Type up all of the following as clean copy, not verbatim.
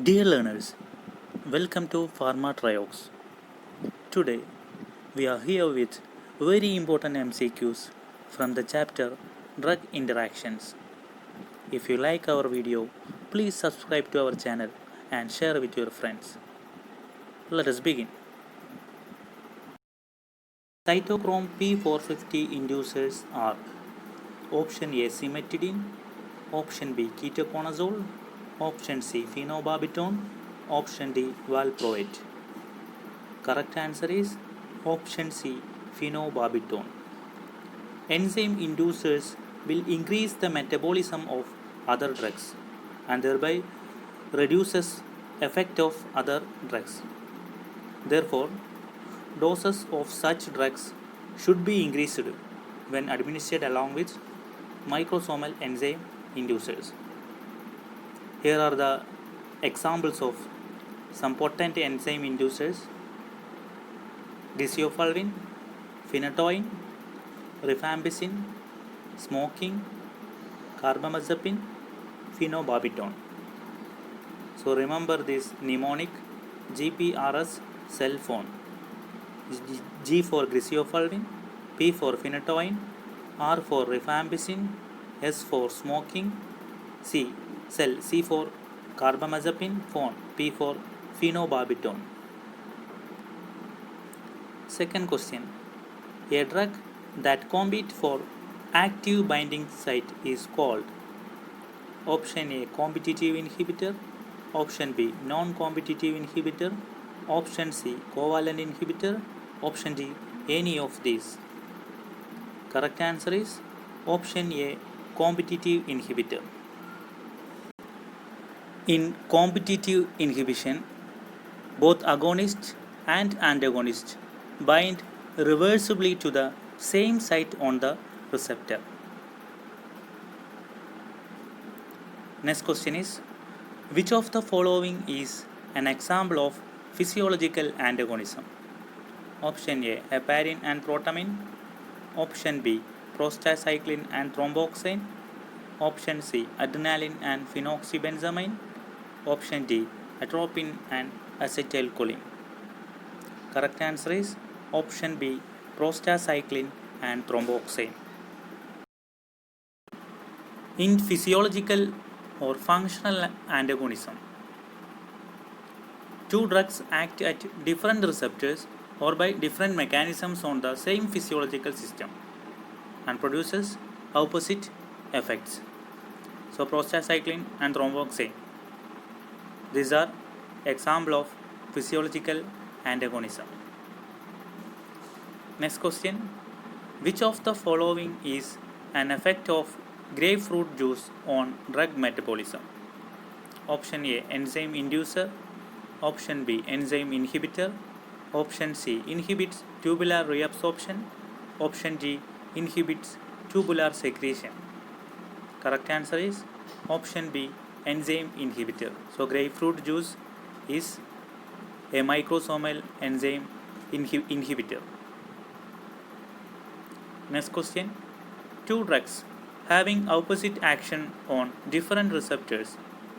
Dear learners, welcome to Pharma Triox. Today we are here with very important MCQs from the chapter Drug Interactions. If you like our video, please subscribe to our channel and share with your friends. Let us begin. Cytochrome P450 inducers are option A cimetidine, option B ketoconazole, option C phenobarbital, option D valproate. Correct answer is option C phenobarbital. Enzyme inducers will increase the metabolism of other drugs and thereby reduces effect of other drugs. Therefore, doses of such drugs should be increased when administered along with microsomal enzyme inducers. Here are the examples of some potent enzyme inducers: griseofulvin, phenytoin, rifampicin, smoking, carbamazepine, phenobarbital. So remember this mnemonic: GPRS cell phone. G for griseofulvin, P for phenytoin, R for rifampicin, S for smoking, C for carbamazepine, phone, P for phenobarbital. Second question: a drug that competes for active binding site is called option A competitive inhibitor, option B non-competitive inhibitor, option C covalent inhibitor, option D any of these. Correct answer is option A competitive inhibitor. In competitive inhibition, both agonist and antagonist bind reversibly to the same site on the receptor. Next question is: which of the following is an example of physiological antagonism? Option A heparin and protamine, option B prostacyclin and thromboxane, option C adrenaline and phenoxybenzamine, option D atropine and acetylcholine. Correct answer is option B prostacyclin and thromboxane. In physiological or functional antagonism, two drugs act at different receptors or by different mechanisms on the same physiological system and produces opposite effects. So prostacyclin and thromboxane, these are example of physiological antagonism. Next question: which of the following is an effect of grapefruit juice on drug metabolism? Option A enzyme inducer, option B enzyme inhibitor, option C inhibits tubular reabsorption, option D inhibits tubular secretion. Correct answer is option B enzyme inhibitor. So grapefruit juice is a microsomal enzyme inhibitor. Next question: two drugs having opposite action on different receptors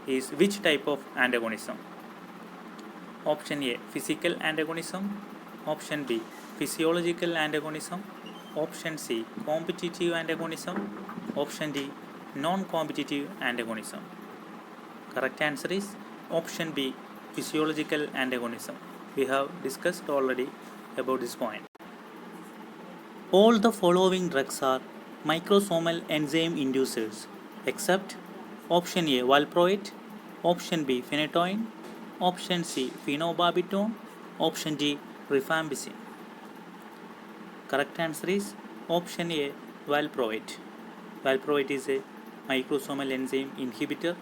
is which type of antagonism? Option A physical antagonism, option B physiological antagonism, option C competitive antagonism, option D non-competitive antagonism. Correct answer is option B physiological antagonism. We have discussed already about this point. All the following drugs are microsomal enzyme inducers except option A valproate, option B phenytoin, option C phenobarbital, option D rifampicin. Correct answer is option A valproate. Valproate is a microsomal enzyme inhibitor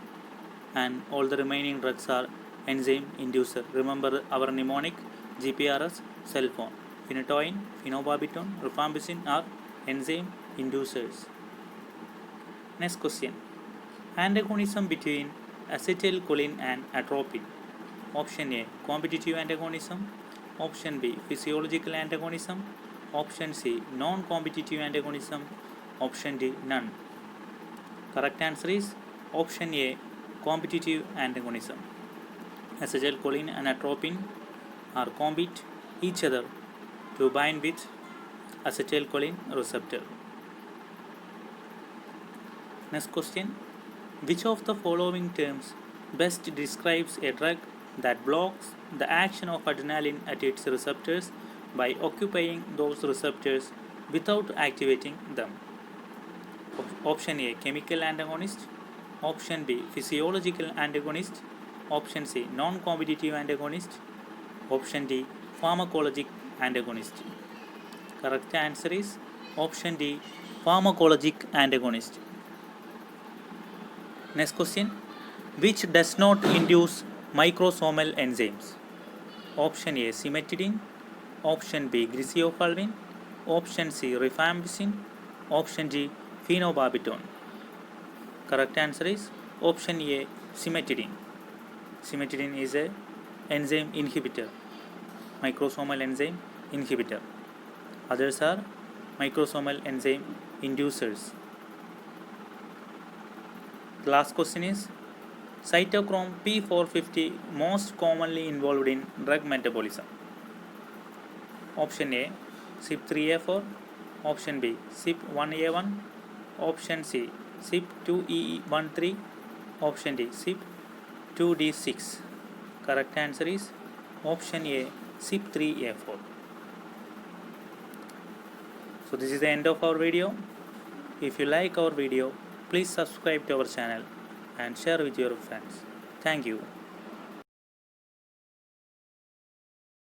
and all the remaining drugs are enzyme inducer. Remember our mnemonic: GPRS cell phone. Phenytoin, phenobarbital, rifampicin are enzyme inducers. Next question: antagonism between acetylcholine and atropine. Option A competitive antagonism, option B physiological antagonism, option C non-competitive antagonism, option D none. Correct answer is option A competitive antagonism. Acetylcholine and atropine are compete each other to bind with acetylcholine receptor. Next question. Which of the following terms best describes a drug that blocks the action of adrenaline at its receptors by occupying those receptors without activating them? Option A, chemical antagonist. Option B, physiological antagonist. Option C, non-competitive antagonist. Option D, pharmacologic antagonist. Correct answer is option D, pharmacologic antagonist. Next question. Which does not induce microsomal enzymes? Option A, cimetidine. Option B, griseofulvin. Option C, rifampicin. Option D, phenobarbital. Correct answer is option A, cimetidine. Cimetidine is a enzyme inhibitor, microsomal enzyme inhibitor. Others are microsomal enzyme inducers. The last question is cytochrome P450 most commonly involved in drug metabolism. Option A, CYP3A4. Option B, CYP1A1. Option C, CYP2E13. Option D, CYP2D6. Correct answer is option A, CYP3A4. So this is the end of our video. If you like our video, please subscribe to our channel and share with your friends. Thank you.